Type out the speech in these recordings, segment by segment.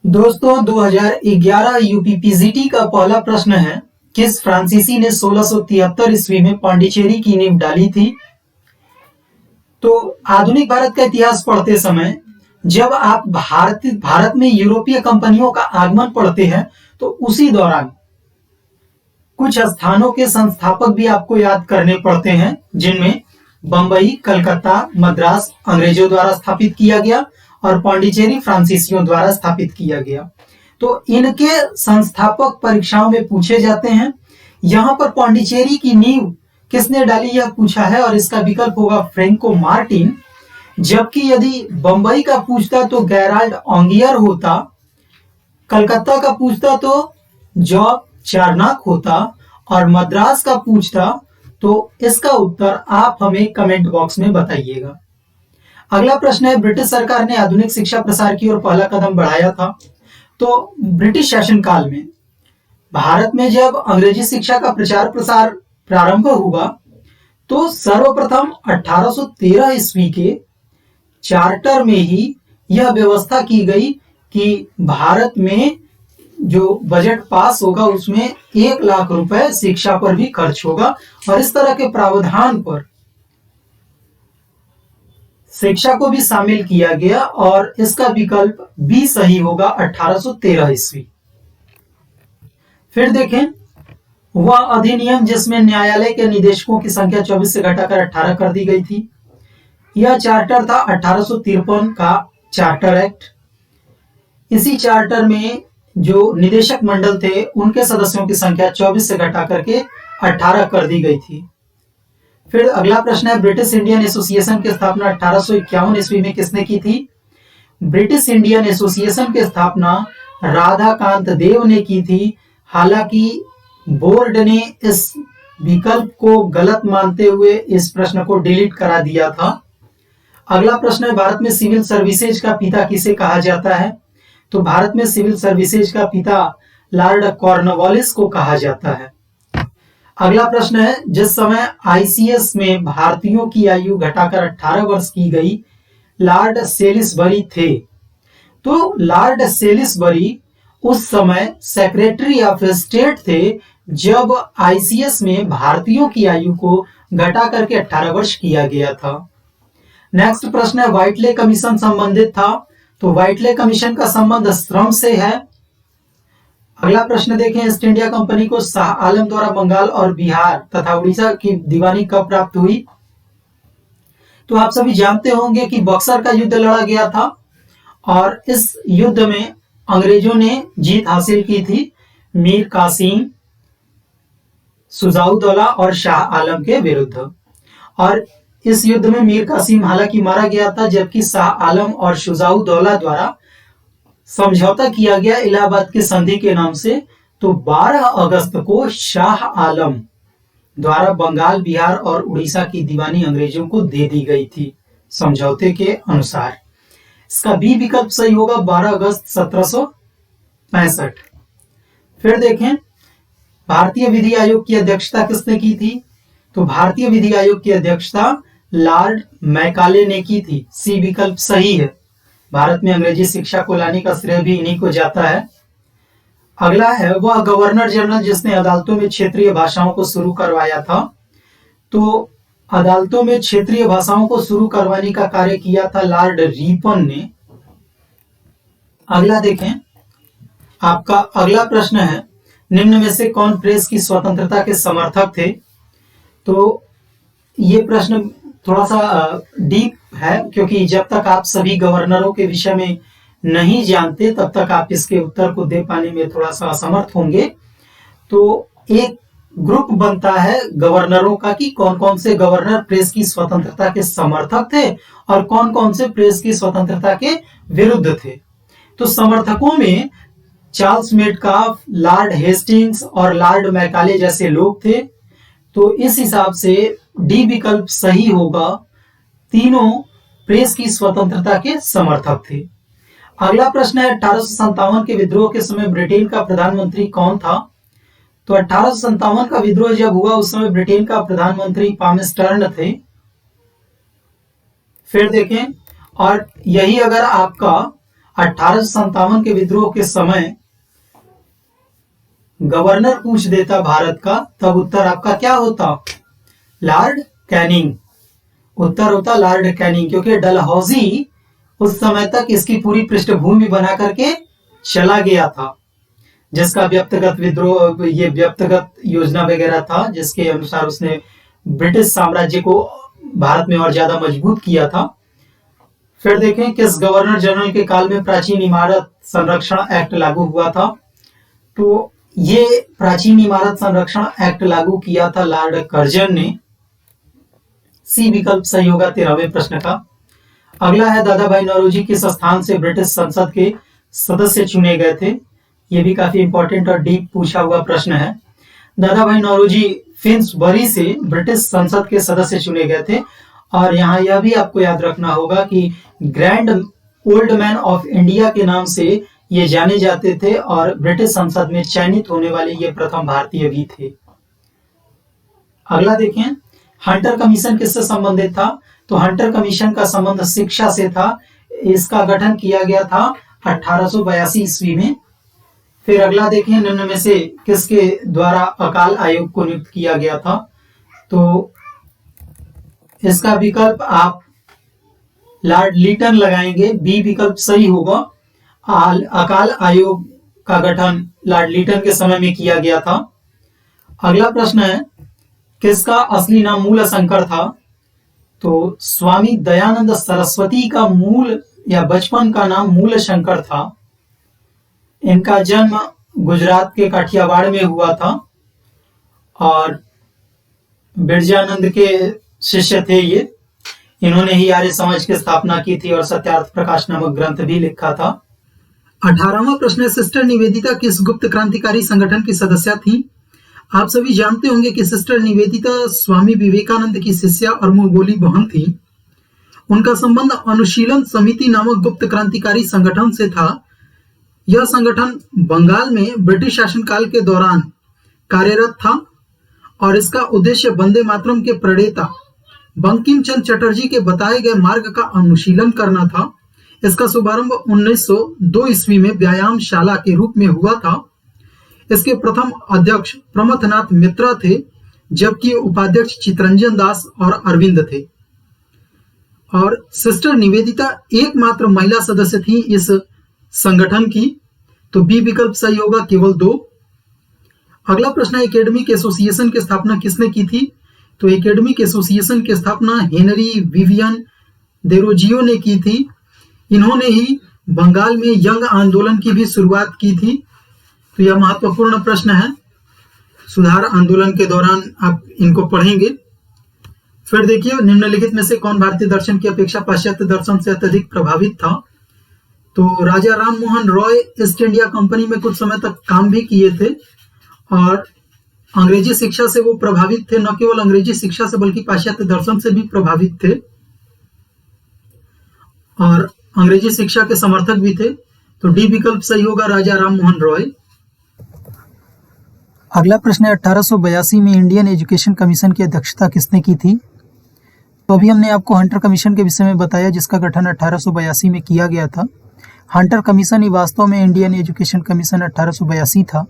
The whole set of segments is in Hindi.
दोस्तों 2011 यूपीपीजीटी का पहला प्रश्न है, किस फ्रांसीसी ने 1673 ईस्वी में पांडिचेरी की नींव डाली थी? तो आधुनिक भारत का इतिहास पढ़ते समय जब आप भारत में यूरोपीय कंपनियों का आगमन पढ़ते हैं तो उसी दौरान कुछ स्थानों के संस्थापक भी आपको याद करने पड़ते हैं, जिनमें बंबई, कलकत्ता, मद्रास अंग्रेजों द्वारा स्थापित किया गया और पांडिचेरी फ्रांसीसियों द्वारा स्थापित किया गया। तो इनके संस्थापक परीक्षाओं में पूछे जाते हैं। यहां पर पांडिचेरी की नींव किसने डाली यह पूछा है और इसका विकल्प होगा फ्रैंको मार्टिन। जबकि यदि बंबई का पूछता तो गेराल्ड ऑन्गियर होता, कलकत्ता का पूछता तो जॉब चार्नाक होता और मद्रास का पूछता तो इसका उत्तर आप हमें कमेंट बॉक्स में बताइएगा। अगला प्रश्न है, ब्रिटिश सरकार ने आधुनिक शिक्षा प्रसार की ओर पहला कदम बढ़ाया था। तो ब्रिटिश शासनकाल में भारत में जब अंग्रेजी शिक्षा का प्रचार प्रसार प्रारंभ हुआ तो सर्वप्रथम 1813 ईस्वी के चार्टर में ही यह व्यवस्था की गई कि भारत में जो बजट पास होगा उसमें 1 लाख रुपए शिक्षा पर भी खर्च होगा और इस तरह के प्रावधान पर शिक्षा को भी शामिल किया गया और इसका विकल्प बी सही होगा, 1813 ईस्वी। फिर देखें, वह अधिनियम जिसमें न्यायालय के निदेशकों की संख्या 24 से घटाकर 18 कर दी गई थी, यह चार्टर था 1853 का चार्टर एक्ट। इसी चार्टर में जो निदेशक मंडल थे उनके सदस्यों की संख्या 24 से घटा करके 18 कर दी गई थी। फिर अगला प्रश्न है, ब्रिटिश इंडियन एसोसिएशन की स्थापना 1851 ईस्वी में किसने की थी? ब्रिटिश इंडियन एसोसिएशन की स्थापना राधाकांत देव ने की थी। हालांकि बोर्ड ने इस विकल्प को गलत मानते हुए इस प्रश्न को डिलीट करा दिया था। अगला प्रश्न है, भारत में सिविल सर्विसेज का पिता किसे कहा जाता है? तो भारत में सिविल सर्विसेज का पिता लॉर्ड कॉर्नवालिस को कहा जाता है। अगला प्रश्न है, जिस समय आईसीएस में भारतीयों की आयु घटाकर 18 वर्ष की गई, लॉर्ड सेलिसबरी थे। तो लॉर्ड सेलिसबरी उस समय सेक्रेटरी ऑफ स्टेट थे जब आईसीएस में भारतीयों की आयु को घटा करके 18 वर्ष किया गया था। नेक्स्ट प्रश्न है, व्हाइटले कमीशन संबंधित था। तो व्हाइटले कमीशन का संबंध श्रम से है। अगला प्रश्न देखें, ईस्ट इंडिया कंपनी को शाह आलम द्वारा बंगाल और बिहार तथा उड़ीसा की दीवानी कब प्राप्त हुई? तो आप सभी जानते होंगे कि बक्सर का युद्ध लड़ा गया था और इस युद्ध में अंग्रेजों ने जीत हासिल की थी मीर कासिम, शुजाउद्दौला और शाह आलम के विरुद्ध। और इस युद्ध में मीर कासिम हालांकि मारा गया था, जबकि शाह आलम और शुजाउद्दौला द्वारा समझौता किया गया इलाहाबाद की संधि के नाम से। तो 12 अगस्त को शाह आलम द्वारा बंगाल, बिहार और उड़ीसा की दीवानी अंग्रेजों को दे दी गई थी समझौते के अनुसार। इसका बी विकल्प सही होगा, 12 अगस्त 1765। फिर देखें, भारतीय विधि आयोग की अध्यक्षता किसने की थी? तो भारतीय विधि आयोग की अध्यक्षता लॉर्ड मैकाले ने की थी। सी विकल्प सही है। भारत में अंग्रेजी शिक्षा को लाने का श्रेय भी इन्हीं को जाता है। अगला है, वह गवर्नर जनरल जिसने अदालतों में क्षेत्रीय भाषाओं को शुरू करवाया था। तो अदालतों में क्षेत्रीय भाषाओं को शुरू करवाने का कार्य किया था लॉर्ड रिपन ने। अगला देखें, आपका अगला प्रश्न है, निम्न में से कौन प्रेस की स्वतंत्रता के समर्थक थे? तो ये प्रश्न थोड़ा सा डीप है, क्योंकि जब तक आप सभी गवर्नरों के विषय में नहीं जानते तब तक आप इसके उत्तर को दे पाने में थोड़ा सा असमर्थ होंगे। तो एक ग्रुप बनता है गवर्नरों का कि कौन कौन से गवर्नर प्रेस की स्वतंत्रता के समर्थक थे और कौन कौन से प्रेस की स्वतंत्रता के विरुद्ध थे। तो समर्थकों में चार्ल्स मेटकाफ, लॉर्ड हेस्टिंग्स और लॉर्ड मैकाले जैसे लोग थे। तो इस हिसाब से डी विकल्प सही होगा, तीनों प्रेस की स्वतंत्रता के समर्थक थे। अगला प्रश्न है, 1857 के विद्रोह के समय ब्रिटेन का प्रधानमंत्री कौन था? तो 1857 का विद्रोह जब हुआ उस समय ब्रिटेन का प्रधानमंत्री पामेस्टर्न थे। फिर देखें, और यही अगर आपका 1857 के विद्रोह के समय गवर्नर पूछ देता भारत का, तब उत्तर आपका क्या होता? Lord Canning. उत्तर होता लॉर्ड कैनिंग, क्योंकि डलहौजी उस समय तक इसकी पूरी पृष्ठभूमि बना करके चला गया था, जिसका व्यक्तिगत विद्रोह, ये व्यक्तिगत योजना वगैरह था, जिसके अनुसार उसने ब्रिटिश साम्राज्य को भारत में और ज्यादा मजबूत किया था। फिर देखें किस गवर्नर जनरल के काल में प्राचीन इमारत संरक्षण एक्ट लागू हुआ था? तो ये प्राचीन इमारत संरक्षण एक्ट लागू किया था लॉर्ड कर्जन ने। सी विकल्प सही होगा 13वें प्रश्न का। अगला है दादा भाई नौरोजी किस स्थान से ब्रिटिश संसद के सदस्य चुने गए थे? ये भी काफी इंपॉर्टेंट और डीप पूछा हुआ प्रश्न है। दादा भाई नौरोजी फिन्सबरी से ब्रिटिश संसद के सदस्य चुने गए थे। और यहाँ यह भी आपको याद रखना होगा कि grand old man of India के नाम से ये जाने जाते थे और ब्रिटिश संसद में चयनित होने वाले ये प्रथम भारतीय भी थे। अगला देखें, हंटर कमीशन किससे संबंधित था? तो हंटर कमीशन का संबंध शिक्षा से था। इसका गठन किया गया था 1882 ईस्वी में। फिर अगला देखें, निम्न में से किसके द्वारा अकाल आयोग को नियुक्त किया गया था? तो इसका विकल्प आप लॉर्ड लीटन लगाएंगे, बी विकल्प सही होगा। अकाल आयोग का गठन लॉर्ड लीटन के समय में किया गया था। अगला प्रश्न है, किसका असली नाम मूल शंकर था? तो स्वामी दयानंद सरस्वती का मूल या बचपन का नाम मूल शंकर था। इनका जन्म गुजरात के काठियावाड़ में हुआ था और बिरजानंद के शिष्य थे ये। इन्होंने ही आर्य समाज की स्थापना की थी और सत्यार्थ प्रकाश नामक ग्रंथ भी लिखा था। 18वां प्रश्न है, सिस्टर निवेदिता किस गुप्त क्रांतिकारी संगठन की सदस्य थी? आप सभी जानते होंगे कि सिस्टर निवेदिता स्वामी विवेकानंद की शिष्या और मुंह बोली बहन थी। उनका संबंध अनुशीलन समिति नामक गुप्त क्रांतिकारी संगठन से था। यह संगठन बंगाल में ब्रिटिश शासनकाल के दौरान कार्यरत था और इसका उद्देश्य वंदे मातरम के प्रणेता बंकिम चंद्र चटर्जी के बताए गए मार्ग का अनुशीलन करना था। इसका शुभारंभ 1902 ईस्वी में व्यायामशाला के रूप में हुआ था। इसके प्रथम अध्यक्ष प्रमथनाथ मित्रा थे, जबकि उपाध्यक्ष चितरंजन दास और अरविंद थे। और सिस्टर निवेदिता एकमात्र महिला सदस्य थी इस संगठन की। तो बी विकल्प सही होगा, केवल 2। अगला प्रश्न है, एकेडमिक एसोसिएशन की स्थापना किसने की थी? तो एकेडमिक एसोसिएशन की स्थापना हेनरी विवियन देरोजियो ने की थी। इन्होंने ही बंगाल में यंग आंदोलन की भी शुरुआत की थी। तो यह महत्वपूर्ण प्रश्न है, सुधार आंदोलन के दौरान आप इनको पढ़ेंगे। फिर देखिए, निम्नलिखित में से कौन भारतीय दर्शन की अपेक्षा पाश्चात्य दर्शन से अत्यधिक प्रभावित था? तो Raja Ram Mohan Roy East India company में कुछ समय तक काम भी किए थे और अंग्रेजी शिक्षा से वो प्रभावित थे। न केवल अंग्रेजी शिक्षा से बल्कि पाश्चात्य दर्शन से भी प्रभावित थे और अंग्रेजी शिक्षा के समर्थक भी थे। तो डी विकल्प सही होगा, राजा राम मोहन रॉय। अगला प्रश्न है, 1882 में इंडियन एजुकेशन कमीशन की अध्यक्षता किसने की थी? तो अभी हमने आपको हंटर कमीशन के विषय में बताया, जिसका गठन 1882 में किया गया था। हंटर कमीशन ही वास्तव में इंडियन एजुकेशन कमीशन 1882 था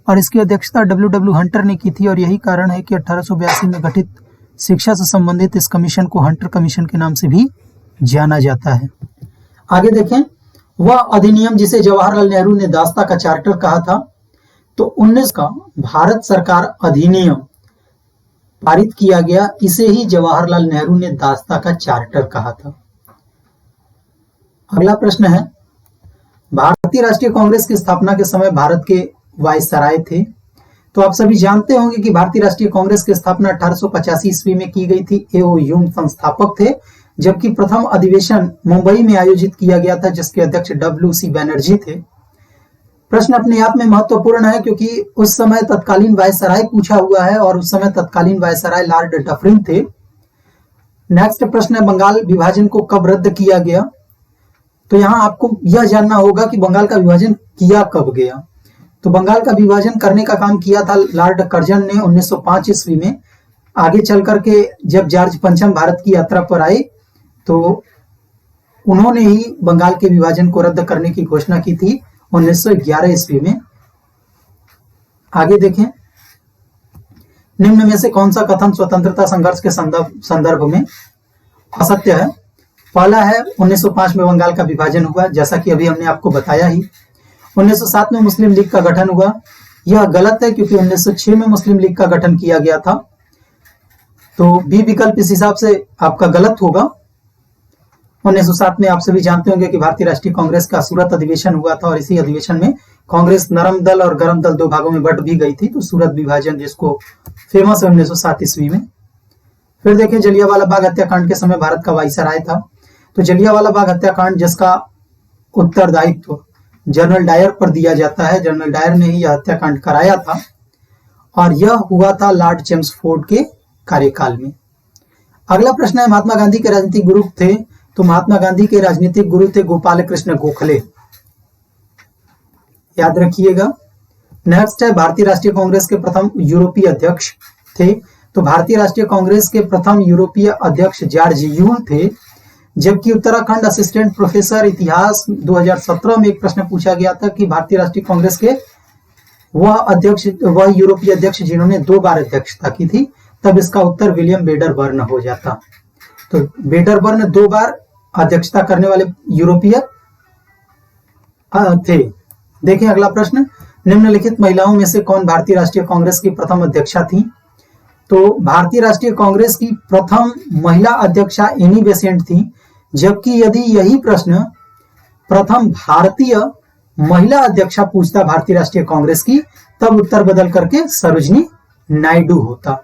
और इसकी अध्यक्षता डब्ल्यू हंटर ने की थी। और यही कारण है कि 1882 में गठित शिक्षा से संबंधित इस कमीशन को हंटर कमीशन के नाम से भी जाना जाता है। आगे देखें, वह अधिनियम जिसे जवाहरलाल नेहरू ने दास्ता का चार्टर कहा था, तो 19 का भारत सरकार अधिनियम पारित किया गया, इसे ही जवाहरलाल नेहरू ने दास्ता का चार्टर कहा था। अगला प्रश्न है, भारतीय राष्ट्रीय कांग्रेस की स्थापना के समय भारत के वायसराय थे। तो आप सभी जानते होंगे कि भारतीय राष्ट्रीय कांग्रेस की स्थापना 1885 ईस्वी में की गई थी। ए.ओ. ह्यूम संस्थापक थे, जबकि प्रथम अधिवेशन मुंबई में आयोजित किया गया था, जिसके अध्यक्ष डब्ल्यू.सी. बैनर्जी थे। प्रश्न अपने आप में महत्वपूर्ण है क्योंकि उस समय तत्कालीन वायसराय पूछा हुआ है और उस समय तत्कालीन वायसराय लॉर्ड डफरिन थे। नेक्स्ट प्रश्न है, बंगाल विभाजन को कब रद्द किया गया? तो यहाँ आपको यह जानना होगा कि बंगाल का विभाजन किया कब गया। तो बंगाल का विभाजन करने का काम किया था लॉर्ड कर्जन ने 1905 ईस्वी में। आगे चल करके जब जॉर्ज पंचम भारत की यात्रा पर आए तो उन्होंने ही बंगाल के विभाजन को रद्द करने की घोषणा की थी 1911 ईस्वी में। आगे देखें, निम्न में से कौन सा कथन स्वतंत्रता संघर्ष के संदर्भ में असत्य है? पहला है 1905 में बंगाल का विभाजन हुआ, जैसा कि अभी हमने आपको बताया ही। 1907 में मुस्लिम लीग का गठन हुआ, यह गलत है क्योंकि 1906 में मुस्लिम लीग का गठन किया गया था, तो बी विकल्प इस हिसाब से आपका गलत होगा। 1907 में आप सभी जानते होंगे कि भारतीय राष्ट्रीय कांग्रेस का सूरत अधिवेशन हुआ था और इसी अधिवेशन में कांग्रेस नरम दल और गरम दल दो भागों में बंट भी गई थी, तो सूरत विभाजन जिसको फेमस है 1907 ईस्वी में। फिर देखें, जलियांवाला बाग हत्याकांड के समय भारत का वायसराय था, तो जलियांवाला बाग हत्याकांड जिसका उत्तरदायित्व जनरल डायर पर दिया जाता है, जनरल डायर ने ही यह हत्याकांड कराया था और यह हुआ था लॉर्ड चेम्सफोर्ड के कार्यकाल में। अगला प्रश्न है, महात्मा गांधी के राजनीतिक गुरु थे, तो महात्मा गांधी के राजनीतिक गुरु थे गोपाल कृष्ण गोखले, याद रखिएगा। नेक्स्ट है, भारतीय राष्ट्रीय कांग्रेस के प्रथम यूरोपीय अध्यक्ष थे, तो भारतीय राष्ट्रीय कांग्रेस के प्रथम यूरोपीय अध्यक्ष जॉर्ज यूल थे। जबकि उत्तराखंड असिस्टेंट प्रोफेसर इतिहास 2017 में एक प्रश्न पूछा गया था कि भारतीय राष्ट्रीय कांग्रेस के वह यूरोपीय अध्यक्ष जिन्होंने 2 बार अध्यक्षता की थी, तब इसका उत्तर विलियम वेडरबर्न हो जाता। तो वेडरबर्न 2 बार अध्यक्षता करने वाले यूरोपीय थे। देखें अगला प्रश्न, निम्नलिखित महिलाओं में से कौन भारतीय राष्ट्रीय कांग्रेस की प्रथम अध्यक्षा थी? तो भारतीय राष्ट्रीय कांग्रेस की प्रथम महिला अध्यक्षा एनी बेसेंट थी, जबकि यदि यही प्रश्न प्रथम भारतीय महिला अध्यक्षा पूछता भारतीय राष्ट्रीय कांग्रेस की, तब उत्तर बदल करके सरोजनी नायडू होता।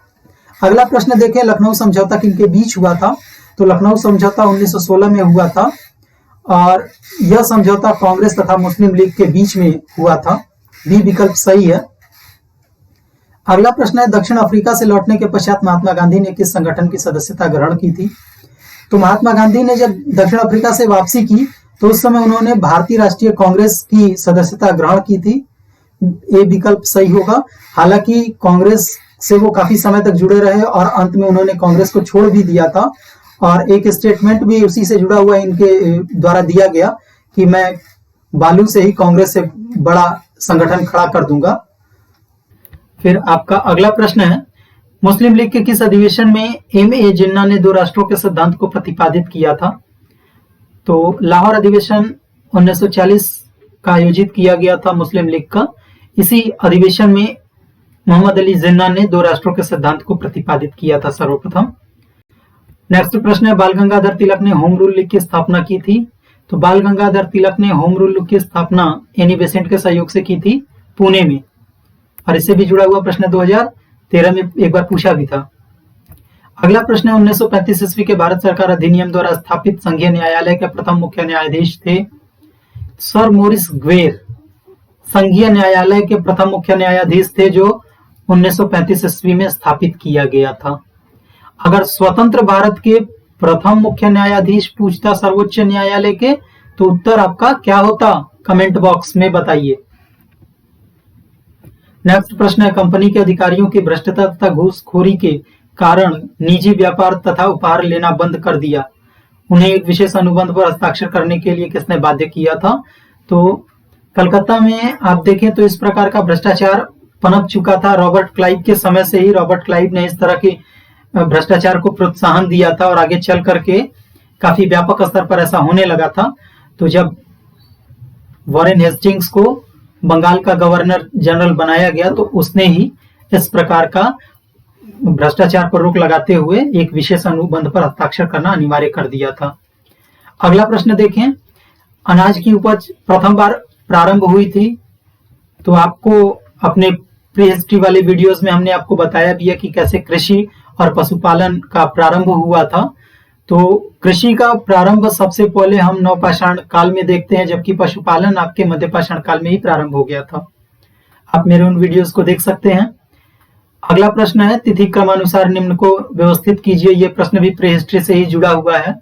अगला प्रश्न देखें, लखनऊ समझौता किनके बीच हुआ था? तो लखनऊ समझौता 1916 में हुआ था और यह समझौता कांग्रेस तथा मुस्लिम लीग के बीच में हुआ था। बी विकल्प सही है। अगला प्रश्न है, दक्षिण अफ्रीका से लौटने के पश्चात महात्मा गांधी ने किस संगठन की सदस्यता ग्रहण की थी? तो महात्मा गांधी ने जब दक्षिण अफ्रीका से वापसी की तो उस समय उन्होंने भारतीय राष्ट्रीय कांग्रेस की सदस्यता ग्रहण की थी। ए विकल्प सही होगा। हालांकि कांग्रेस से वो काफी समय तक जुड़े रहे और अंत में उन्होंने कांग्रेस को छोड़ भी दिया था और एक स्टेटमेंट भी उसी से जुड़ा हुआ इनके द्वारा दिया गया कि मैं बालू से ही कांग्रेस से बड़ा संगठन खड़ा कर दूंगा। फिर आपका अगला प्रश्न है, मुस्लिम लीग के किस अधिवेशन में एम.ए. जिन्ना ने 2 राष्ट्रों के सिद्धांत को प्रतिपादित किया था? तो लाहौर अधिवेशन 1940 का आयोजित किया गया था मुस्लिम लीग का। इसी अधिवेशन में मोहम्मद अली जिन्ना ने 2 राष्ट्रों के सिद्धांत को प्रतिपादित किया था सर्वप्रथम। नेक्स्ट प्रश्न है, बाल गंगाधर तिलक ने होम रूल लीग की स्थापना की थी? तो बाल गंगाधर तिलक ने होम रूल लीग की स्थापना एनी बेसेंट के सहयोग से की थी पुणे में, और इससे भी जुड़ा हुआ प्रश्न 2013 में एक बार पूछा भी था। अगला प्रश्न है, 1935 ईस्वी के भारत सरकार अधिनियम द्वारा स्थापित संघीय न्यायालय के प्रथम मुख्य न्यायाधीश थे? सर मोरिस ग्वेर संघीय न्यायालय के प्रथम मुख्य न्यायाधीश थे जो 1935 ईस्वी में स्थापित किया गया था। अगर स्वतंत्र भारत के प्रथम मुख्य न्यायाधीश पूछता सर्वोच्च न्यायालय के, तो उत्तर आपका क्या होता? कमेंट बॉक्स में बताइए। नेक्स्ट प्रश्न है, कंपनी के अधिकारियों की भ्रष्टता तथा घूसखोरी के कारण निजी व्यापार तथा उपहार लेना बंद कर दिया। उन्हें एक विशेष अनुबंध पर हस्ताक्षर करने के लिए किसने बाध्य किया था? तो कलकत्ता में आप देखें तो इस प्रकार का भ्रष्टाचार पनप चुका था। रॉबर्ट क्लाइव के समय से ही रॉबर्ट क्लाइव ने इस तरह के भ्रष्टाचार को प्रोत्साहन दिया था और आगे चल करके काफी व्यापक स्तर पर ऐसा होने लगा था। तो जब वॉरेन हेस्टिंग्स को बंगाल का गवर्नर जनरल बनाया गया तो उसने ही इस प्रकार का भ्रष्टाचार पर रोक लगाते हुए एक विशेष अनुबंध पर हस्ताक्षर करना अनिवार्य कर दिया था। अगला प्रश्न देखें, अनाज की उपज प्रथम बार प्रारंभ हुई थी? तो आपको अपने प्री हिस्ट्री वाले वीडियोस में हमने आपको बताया भी है कि कैसे कृषि और पशुपालन का प्रारंभ हुआ था। तो कृषि का प्रारंभ सबसे पहले हम नवपाषाण काल में देखते हैं, जबकि पशुपालन आपके मध्यपाषाण काल में ही प्रारंभ हो गया था। आप मेरे उन वीडियोस को देख सकते हैं। अगला प्रश्न है, तिथि क्रमानुसार निम्न को व्यवस्थित कीजिए। ये प्रश्न भी प्री हिस्ट्री से ही जुड़ा हुआ है,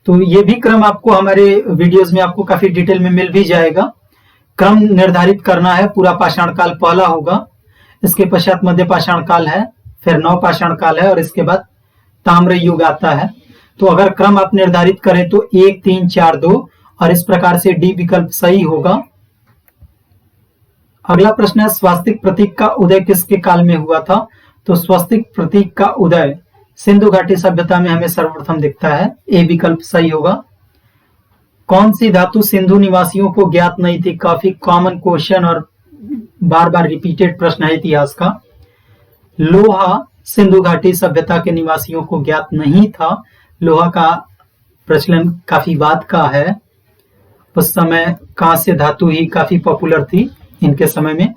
तो ये भी क्रम आपको हमारे वीडियोस में आपको काफी डिटेल में मिल भी जाएगा। क्रम निर्धारित करना है, पूरा पाषाण काल पहला होगा, इसके पश्चात मध्य पाषाण काल है, फिर नवपाषाण काल है और इसके बाद ताम्र युग आता है। तो अगर क्रम आप निर्धारित करें तो 1 3 4 2 और इस प्रकार से डी विकल्प सही होगा। अगला प्रश्न है स्वास्तिक प्रतीक का उदय किसके काल में हुआ था? तो स्वास्तिक प्रतीक का उदय सिंधु घाटी सभ्यता में हमें सर्वप्रथम दिखता है, ए विकल्प सही होगा। कौन सी धातु सिंधु निवासियों को ज्ञात नहीं थी? काफी कॉमन क्वेश्चन और बार बार रिपीटेड प्रश्न है इतिहास का। लोहा सिंधु घाटी सभ्यता के निवासियों को ज्ञात नहीं था। लोहा का प्रचलन काफी बाद का है, उस समय कांस्य धातु ही काफी पॉपुलर थी इनके समय में।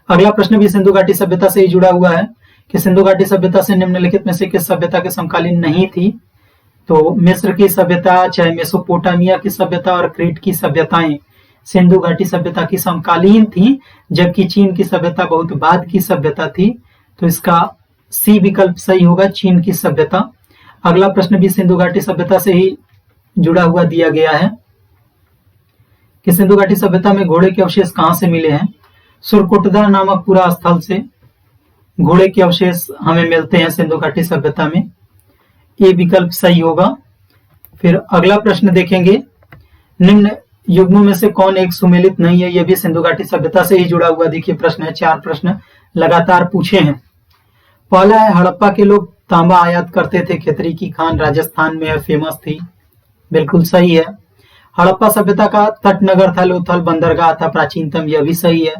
अगला प्रश्न भी सिंधु घाटी सभ्यता से ही जुड़ा हुआ है कि सिंधु घाटी सभ्यता से निम्नलिखित में से किस सभ्यता के समकालीन नहीं थी? तो मिस्र की सभ्यता, चाहे मेसोपोटामिया की सभ्यता और क्रीट की सभ्यताएं सिंधु घाटी सभ्यता की समकालीन थी, जबकि चीन की सभ्यता बहुत बाद की सभ्यता थी। तो इसका सी विकल्प सही होगा, चीन की सभ्यता। अगला प्रश्न भी सिंधु घाटी सभ्यता से ही जुड़ा हुआ दिया गया है कि सिंधु घाटी सभ्यता में घोड़े के अवशेष कहां से मिले हैं? सुरकुटदा नामक पूरा स्थल से घोड़े के अवशेष हमें मिलते हैं सिंधु घाटी सभ्यता में, ये विकल्प सही होगा। फिर अगला प्रश्न देखेंगे, निम्न युग्मों में से कौन एक सुमेलित नहीं है? यह भी सिंधु घाटी सभ्यता से ही जुड़ा हुआ देखिए प्रश्न है, 4 प्रश्न लगातार पूछे हैं। पहला है हड़प्पा के लोग तांबा आयात करते थे, खेतरी की खान राजस्थान में फेमस थी, बिल्कुल सही है। हड़प्पा सभ्यता का तट नगर था लोथल, बंदरगाह था प्राचीनतम, यह भी सही है।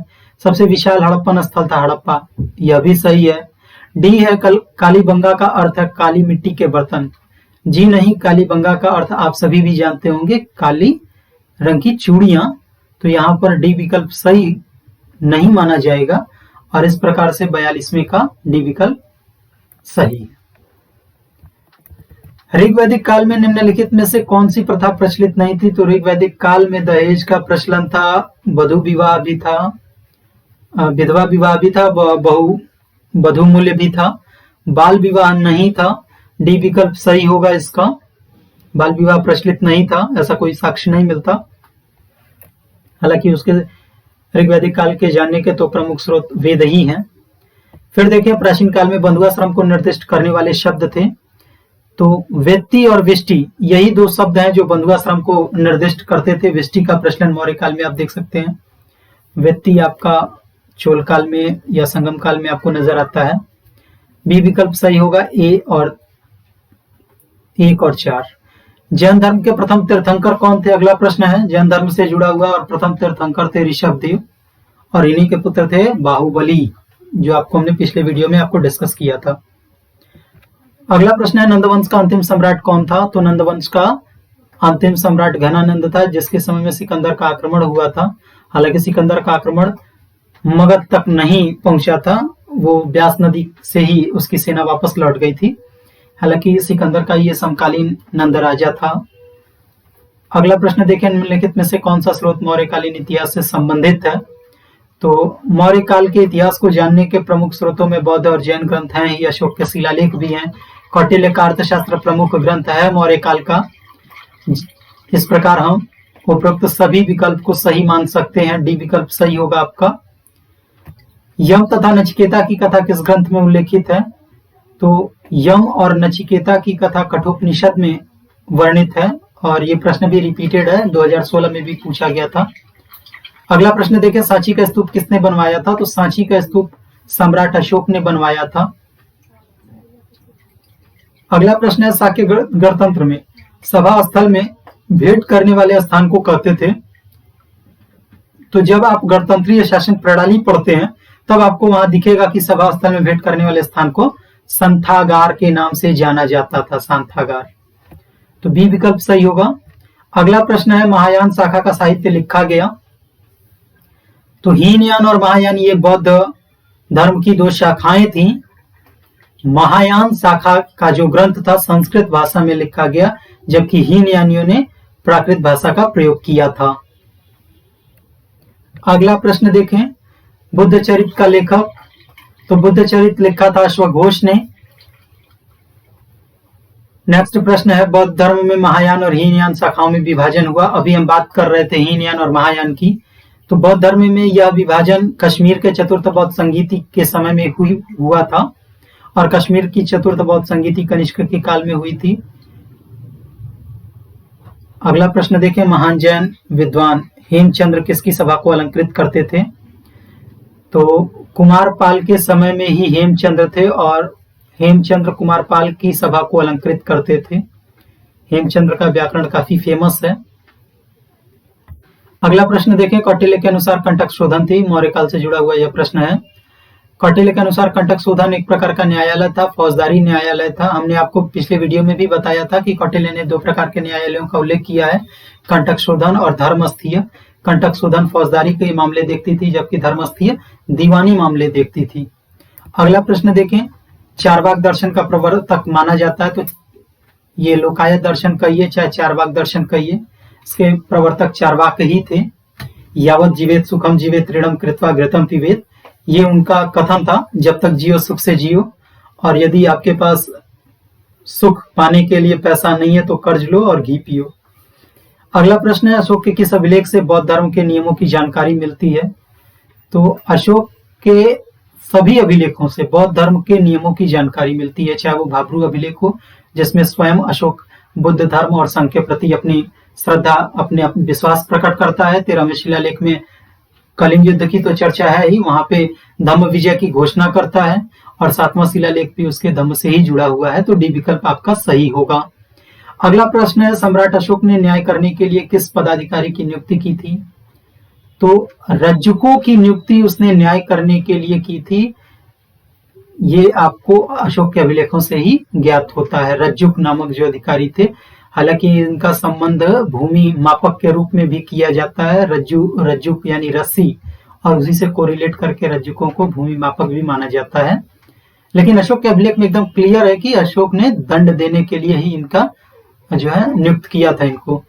सबसे विशाल हड़प्पन स्थल था हड़प्पा, यह भी सही है। डी है कालीबंगा का अर्थ है काली मिट्टी के बर्तन। जी नहीं, कालीबंगा का अर्थ आप सभी भी जानते होंगे, काली रंग की चूड़ियां। तो यहाँ पर डी विकल्प सही नहीं माना जाएगा और इस प्रकार से 42वें का डी विकल्प सही है। ऋग्वैदिक काल में निम्नलिखित में से कौन सी प्रथा प्रचलित नहीं थी? तो ऋग्वैदिक काल में दहेज का प्रचलन था, वधु विवाह भी था, विधवा विवाह भी था, वधु मूल्य भी था, बाल विवाह नहीं था। डी विकल्प सही होगा इसका, बाल विवाह प्रचलित नहीं था, ऐसा कोई साक्ष्य नहीं मिलता। हालांकि उसके ऋग्वैदिक काल के जानने के तो प्रमुख स्रोत वेद ही हैं। फिर देखिए प्राचीन काल में बंधुआश्रम को निर्दिष्ट करने वाले शब्द थे, तो वेत्ती और विष्टि यही 2 शब्द हैं जो बंधुआश्रम को निर्दिष्ट करते थे। विष्टि का प्रचलन मौर्य काल में आप देख सकते हैं, वेत्ती आपका चोल काल में या संगम काल में आपको नजर आता है। बी विकल्प सही होगा, 1 और 4। जैन धर्म के प्रथम तीर्थंकर कौन थे? अगला प्रश्न है जैन धर्म से जुड़ा हुआ, और प्रथम तीर्थंकर थे ऋषभदेव और इन्हीं के पुत्र थे बाहुबली, जो आपको हमने पिछले वीडियो में आपको डिस्कस किया था। अगला प्रश्न है नंदवंश का अंतिम सम्राट कौन था? तो नंदवंश का अंतिम सम्राट घनानंद था, जिसके समय में सिकंदर का आक्रमण हुआ था। हालांकि सिकंदर का आक्रमण मगध तक नहीं पहुंचा था, वो ब्यास नदी से ही उसकी सेना वापस लौट गई थी। हालांकि सिकंदर का ये समकालीन नंद राजा था। अगला प्रश्न देखें, निम्नलिखित में से कौन सा स्रोत मौर्यकालीन इतिहास से संबंधित है? तो मौर्य काल के इतिहास को जानने के प्रमुख स्रोतों में बौद्ध और जैन ग्रंथ हैं ही, अशोक के शिलालेख भी हैं, कौटिल्य का अर्थशास्त्र प्रमुख ग्रंथ है मौर्य काल का। इस प्रकार हम उपरोक्त सभी विकल्प को सही मान सकते हैं, डी विकल्प सही होगा आपका। यम तथा नचिकेता की कथा किस ग्रंथ में उल्लेखित है? तो यम और नचिकेता की कथा कठोपनिषद में वर्णित है और ये प्रश्न भी रिपीटेड है, 2016 में भी पूछा गया था। अगला प्रश्न देखें, सांची का स्तूप किसने बनवाया था? तो सांची का स्तूप सम्राट अशोक ने बनवाया था। अगला प्रश्न है, शाक्य गणतंत्र में सभा स्थल में भेंट करने वाले स्थान को कहते थे। तो जब आप गणतंत्रीय शासन प्रणाली पढ़ते हैं तब आपको वहां दिखेगा कि सभा स्थल में भेंट करने वाले स्थान को संथागार के नाम से जाना जाता था, संथागार। तो बी विकल्प सही होगा। अगला प्रश्न है, महायान शाखा का साहित्य लिखा गया। तो हीनयान और महायान ये बौद्ध धर्म की 2 शाखाएं थी। महायान शाखा का जो ग्रंथ था संस्कृत भाषा में लिखा गया, जबकि हीनयानियों ने प्राकृत भाषा का प्रयोग किया था। अगला प्रश्न देखें, बुद्ध चरित का लेखक? तो बुद्ध चरित लिखा था अश्वघोष ने। नेक्स्ट प्रश्न है, बौद्ध धर्म में महायान और हीनयान शाखाओं में विभाजन हुआ। अभी हम बात कर रहे थे हीनयान और महायान की। तो बौद्ध धर्म में यह विभाजन कश्मीर के चतुर्थ बौद्ध संगीति के समय में हुआ था और कश्मीर की चतुर्थ बौद्ध संगीति कनिष्क के काल में हुई थी। अगला प्रश्न देखें, महान जैन विद्वान हेमचंद्र किसकी सभा को अलंकृत करते थे? तो कुमारपाल के समय में ही हेमचंद्र थे और हेमचंद्र कुमारपाल की सभा को अलंकृत करते थे। हेमचंद्र का व्याकरण काफी फेमस है। अगला प्रश्न देखें, कौटिल्य के अनुसार कंटक शोधन थी। मौर्य काल से जुड़ा हुआ यह प्रश्न है। कौटिल्य के अनुसार कंटक शोधन एक प्रकार का न्यायालय था, फौजदारी न्यायालय था। हमने आपको पिछले वीडियो में भी बताया था कि कौटिल्य ने दो प्रकार के न्यायालयों का उल्लेख किया है, कंटक शोधन और धर्मस्थीय। कंटक शोधन फौजदारी के मामले देखती थी, जबकि धर्मस्थीय दीवानी मामले देखती थी। अगला प्रश्न देखें, चारवाक दर्शन का प्रवर्तक माना जाता है। तो ये लोकायत दर्शन कहिए चाहे चारवाक दर्शन कहिए, इसके प्रवर्तक चारवाक ही थे। यावत जीवेत सुखम जीवेत ऋणम कृत्वा घृतम पिबेत, ये उनका कथन था, जब तक जियो सुख से जियो, और यदि आपके पास सुख पाने के लिए पैसा नहीं है तो कर्ज लो और घी पियो। अगला प्रश्न है, अशोक के किस अभिलेख से बौद्ध धर्म के नियमों की जानकारी मिलती है? तो अशोक के सभी अभिलेखों से बौद्ध धर्म के नियमों की जानकारी मिलती है, चाहे वो भाब्रू अभिलेख हो जिसमें स्वयं अशोक बुद्ध धर्म और संघ के प्रति अपनी श्रद्धा, अपने विश्वास प्रकट करता है। 13वें शिलालेख में कलिंग युद्ध की तो चर्चा है ही, वहां पे धम्म विजय की घोषणा करता है, और 7वां शिलालेख भी उसके धम्म से ही जुड़ा हुआ है। तो डी विकल्प आपका सही होगा। अगला प्रश्न है, सम्राट अशोक ने न्याय करने के लिए किस पदाधिकारी की नियुक्ति की थी? तो रज्जुकों की नियुक्ति उसने न्याय करने के लिए की थी। ये आपको अशोक के अभिलेखों से ही ज्ञात होता है। रज्जुक नामक जो अधिकारी थे, हालांकि इनका संबंध भूमि मापक के रूप में भी किया जाता है। रज्जुक यानी रस्सी, और उसी से कोरिलेट करके रज्जुकों को भूमि मापक भी माना जाता है। लेकिन अशोक के अभिलेख में एकदम क्लियर है कि अशोक ने दंड देने के लिए ही इनका जो है नियुक्त किया था इनको।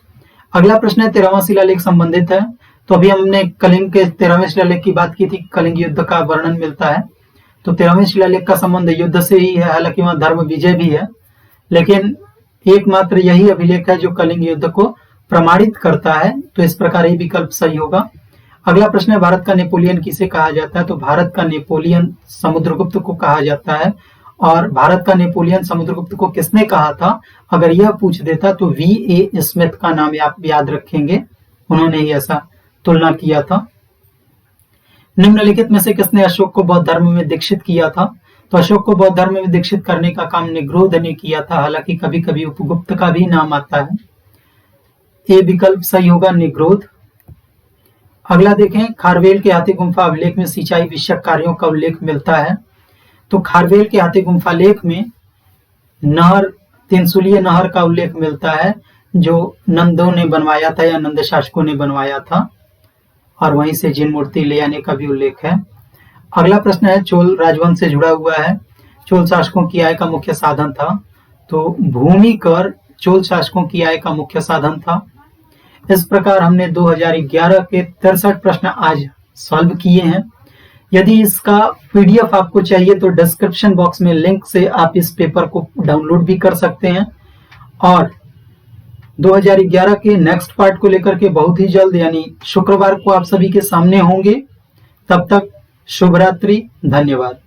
अगला प्रश्न है, 13वां शिलालेख संबंधित है। तो अभी हमने कलिंग के 13वें शिलालेख की बात की थी, कलिंग युद्ध का वर्णन मिलता है। तो 13वें शिलालेख का संबंध युद्ध से ही है, हालांकि वहां धर्म विजय भी है, लेकिन एकमात्र यही अभिलेख है जो कलिंग युद्ध को प्रमाणित करता है। तो इस प्रकार ही विकल्प सही होगा। अगला प्रश्न है, भारत का नेपोलियन किसे कहा जाता है? तो भारत का नेपोलियन समुद्रगुप्त को कहा जाता है। और भारत का नेपोलियन समुद्रगुप्त को किसने कहा था, अगर यह पूछ देता तो V.A. स्मिथ का नाम आप याद रखेंगे, उन्होंने ही ऐसा तुलना किया था। निम्नलिखित में से किसने अशोक को बौद्ध धर्म में दीक्षित किया था? तो अशोक को बौद्ध धर्म में दीक्षित करने का काम निग्रोध ने किया था, हालांकि कभी कभी उपगुप्त का भी नाम आता है। ये विकल्प सही होगा, निग्रोध। अगला देखें, खारवेल के हाथी गुम्फा अभिलेख में सिंचाई विषयक कार्यों का उल्लेख मिलता है। तो खारवेल के हाथी गुम्फा लेख में नहर, तिनसुलिया नहर का उल्लेख मिलता है, जो नंदों ने बनवाया था या नंद शासकों ने बनवाया था, और वहीं से जिन मूर्ति ले आने का भी उल्लेख है। अगला प्रश्न है, चोल राजवंश से जुड़ा हुआ है। चोल शासकों की आय का मुख्य साधन था। तो भूमि कर चोल शासकों की आय का मुख्य साधन था। इस प्रकार हमने 2011 के 63 प्रश्न आज सॉल्व किए हैं। यदि इसका PDF आपको चाहिए तो डिस्क्रिप्शन बॉक्स में लिंक से आप इस पेपर को डाउनलोड भी कर सकते हैं। और 2011 के नेक्स्ट पार्ट को लेकर के बहुत ही जल्द यानी शुक्रवार को आप सभी के सामने होंगे। तब तक शुभ रात्रि, धन्यवाद।